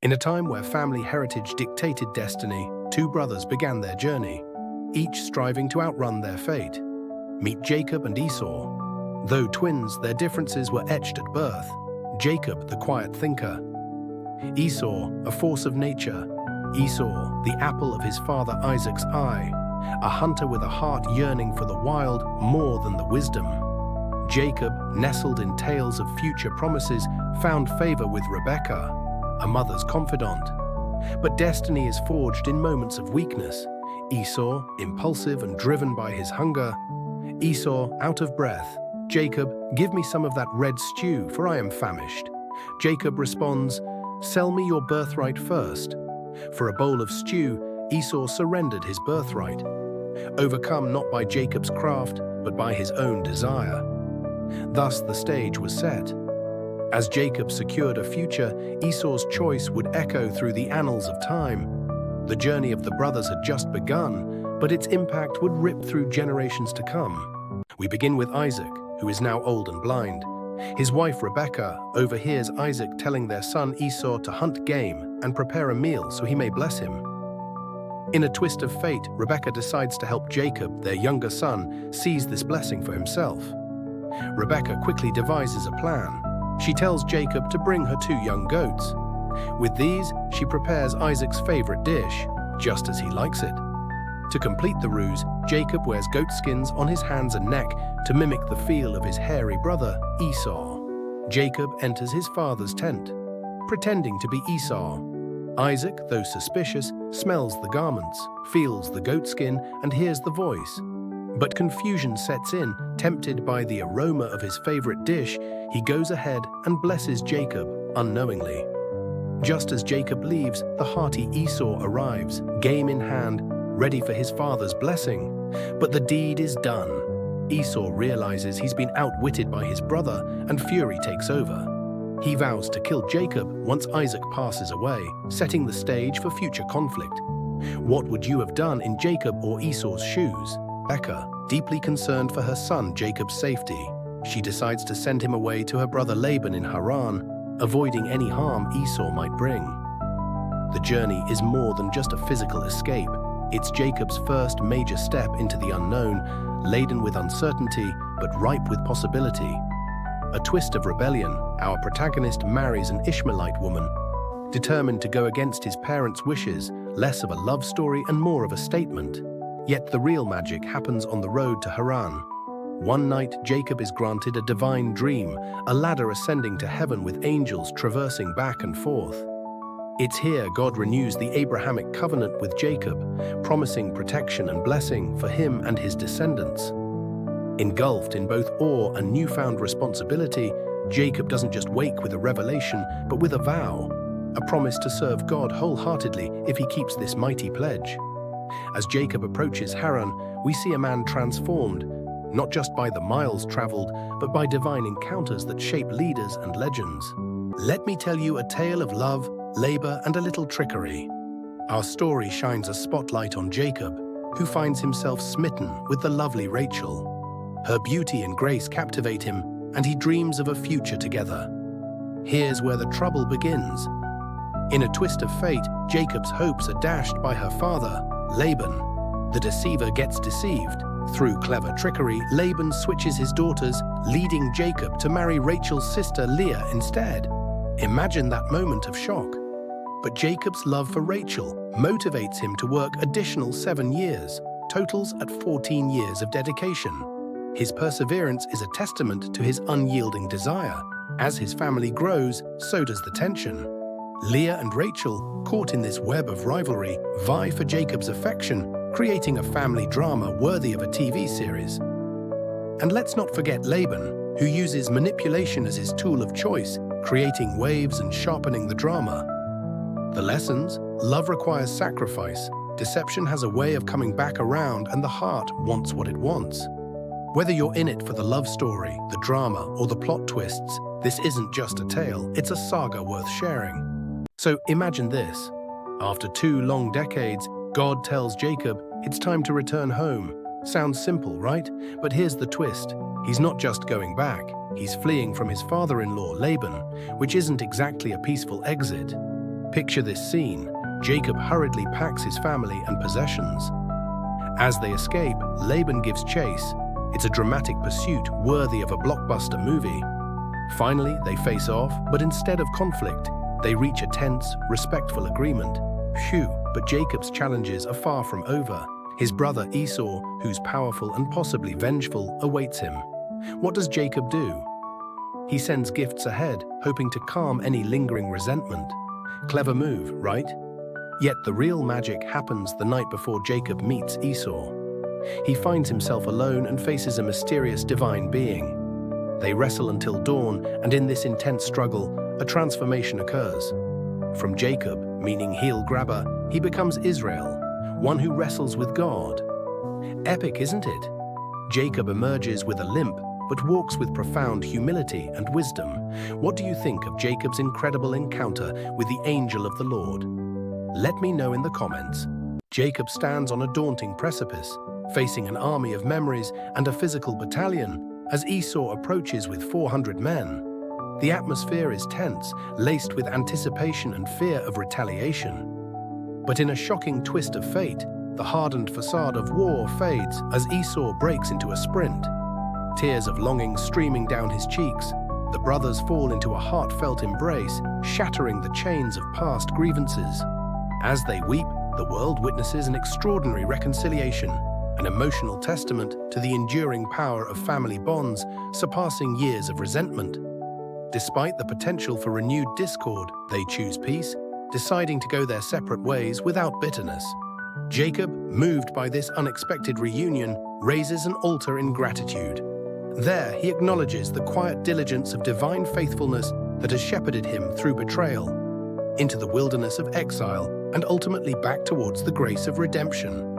In a time where family heritage dictated destiny, two brothers began their journey, each striving to outrun their fate. Meet Jacob and Esau. Though twins, their differences were etched at birth. Jacob, the quiet thinker. Esau, a force of nature. Esau, the apple of his father Isaac's eye, a hunter with a heart yearning for the wild more than the wisdom. Jacob, nestled in tales of future promises, found favor with Rebekah, a mother's confidant. But destiny is forged in moments of weakness. Esau, impulsive and driven by his hunger. Esau, out of breath. Jacob, give me some of that red stew, for I am famished. Jacob responds, sell me your birthright first. For a bowl of stew, Esau surrendered his birthright, overcome not by Jacob's craft, but by his own desire. Thus the stage was set. As Jacob secured a future, Esau's choice would echo through the annals of time. The journey of the brothers had just begun, but its impact would rip through generations to come. We begin with Isaac, who is now old and blind. His wife Rebekah overhears Isaac telling their son Esau to hunt game and prepare a meal so he may bless him. In a twist of fate, Rebekah decides to help Jacob, their younger son, seize this blessing for himself. Rebekah quickly devises a plan. She tells Jacob to bring her 2 young goats. With these, she prepares Isaac's favorite dish, just as he likes it. To complete the ruse, Jacob wears goat skins on his hands and neck to mimic the feel of his hairy brother, Esau. Jacob enters his father's tent, pretending to be Esau. Isaac, though suspicious, smells the garments, feels the goatskin, and hears the voice. But confusion sets in. Tempted by the aroma of his favorite dish, he goes ahead and blesses Jacob unknowingly. Just as Jacob leaves, the hearty Esau arrives, game in hand, ready for his father's blessing. But the deed is done. Esau realizes he's been outwitted by his brother, and fury takes over. He vows to kill Jacob once Isaac passes away, setting the stage for future conflict. What would you have done in Jacob or Esau's shoes? Rebekah, deeply concerned for her son Jacob's safety, she decides to send him away to her brother Laban in Haran, avoiding any harm Esau might bring. The journey is more than just a physical escape. It's Jacob's first major step into the unknown, laden with uncertainty, but ripe with possibility. A twist of rebellion, our protagonist marries an Ishmaelite woman. Determined to go against his parents' wishes, less of a love story and more of a statement. Yet the real magic happens on the road to Haran. One night, Jacob is granted a divine dream, a ladder ascending to heaven with angels traversing back and forth. It's here God renews the Abrahamic covenant with Jacob, promising protection and blessing for him and his descendants. Engulfed in both awe and newfound responsibility, Jacob doesn't just wake with a revelation, but with a vow, a promise to serve God wholeheartedly if he keeps this mighty pledge. As Jacob approaches Haran, we see a man transformed, not just by the miles traveled, but by divine encounters that shape leaders and legends. Let me tell you a tale of love, labor, and a little trickery. Our story shines a spotlight on Jacob, who finds himself smitten with the lovely Rachel. Her beauty and grace captivate him, and he dreams of a future together. Here's where the trouble begins. In a twist of fate, Jacob's hopes are dashed by her father, Laban. The deceiver gets deceived. Through clever trickery, Laban switches his daughters, leading Jacob to marry Rachel's sister Leah instead. Imagine that moment of shock. But Jacob's love for Rachel motivates him to work additional 7 years, totals at 14 years of dedication. His perseverance is a testament to his unyielding desire. As his family grows, so does the tension. Leah and Rachel, caught in this web of rivalry, vie for Jacob's affection, creating a family drama worthy of a TV series. And let's not forget Laban, who uses manipulation as his tool of choice, creating waves and sharpening the drama. The lessons: love requires sacrifice, deception has a way of coming back around, and the heart wants what it wants. Whether you're in it for the love story, the drama, or the plot twists, this isn't just a tale, it's a saga worth sharing. So imagine this. After 2 long decades, God tells Jacob, it's time to return home. Sounds simple, right? But here's the twist. He's not just going back. He's fleeing from his father-in-law, Laban, which isn't exactly a peaceful exit. Picture this scene. Jacob hurriedly packs his family and possessions. As they escape, Laban gives chase. It's a dramatic pursuit worthy of a blockbuster movie. Finally, they face off, but instead of conflict, they reach a tense, respectful agreement. Phew, but Jacob's challenges are far from over. His brother Esau, who's powerful and possibly vengeful, awaits him. What does Jacob do? He sends gifts ahead, hoping to calm any lingering resentment. Clever move, right? Yet the real magic happens the night before Jacob meets Esau. He finds himself alone and faces a mysterious divine being. They wrestle until dawn, and in this intense struggle, a transformation occurs. From Jacob, meaning heel grabber, he becomes Israel, one who wrestles with God. Epic, isn't it? Jacob emerges with a limp, but walks with profound humility and wisdom. What do you think of Jacob's incredible encounter with the angel of the Lord? Let me know in the comments. Jacob stands on a daunting precipice, facing an army of memories and a physical battalion, as Esau approaches with 400 men. The atmosphere is tense, laced with anticipation and fear of retaliation. But in a shocking twist of fate, the hardened facade of war fades as Esau breaks into a sprint. Tears of longing streaming down his cheeks, the brothers fall into a heartfelt embrace, shattering the chains of past grievances. As they weep, the world witnesses an extraordinary reconciliation, an emotional testament to the enduring power of family bonds, surpassing years of resentment. Despite the potential for renewed discord, they choose peace, deciding to go their separate ways without bitterness. Jacob, moved by this unexpected reunion, raises an altar in gratitude. There, he acknowledges the quiet diligence of divine faithfulness that has shepherded him through betrayal, into the wilderness of exile, and ultimately back towards the grace of redemption.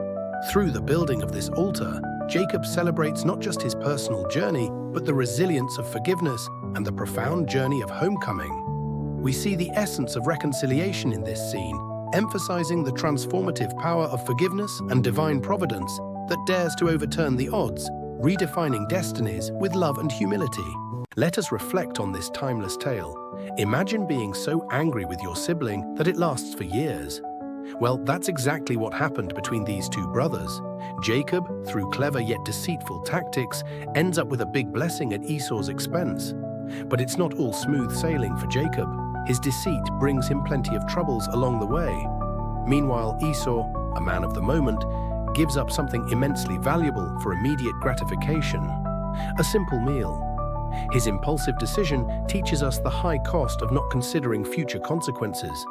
Through the building of this altar, Jacob celebrates not just his personal journey, but the resilience of forgiveness and the profound journey of homecoming. We see the essence of reconciliation in this scene, emphasizing the transformative power of forgiveness and divine providence that dares to overturn the odds, redefining destinies with love and humility. Let us reflect on this timeless tale. Imagine being so angry with your sibling that it lasts for years. Well, that's exactly what happened between these two brothers. Jacob, through clever yet deceitful tactics, ends up with a big blessing at Esau's expense. But it's not all smooth sailing for Jacob. His deceit brings him plenty of troubles along the way. Meanwhile, Esau, a man of the moment, gives up something immensely valuable for immediate gratification: a simple meal. His impulsive decision teaches us the high cost of not considering future consequences.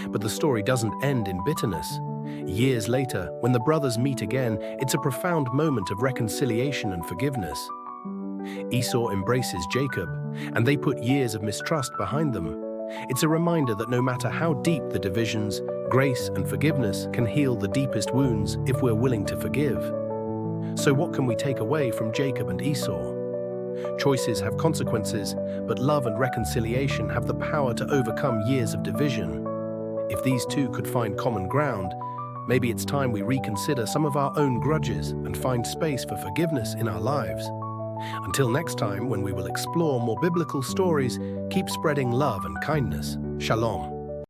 But the story doesn't end in bitterness. Years later, when the brothers meet again, it's a profound moment of reconciliation and forgiveness. Esau embraces Jacob, and they put years of mistrust behind them. It's a reminder that no matter how deep the divisions, grace and forgiveness can heal the deepest wounds if we're willing to forgive. So what can we take away from Jacob and Esau? Choices have consequences, but love and reconciliation have the power to overcome years of division. If these two could find common ground, maybe it's time we reconsider some of our own grudges and find space for forgiveness in our lives. Until next time, when we will explore more biblical stories, keep spreading love and kindness. Shalom.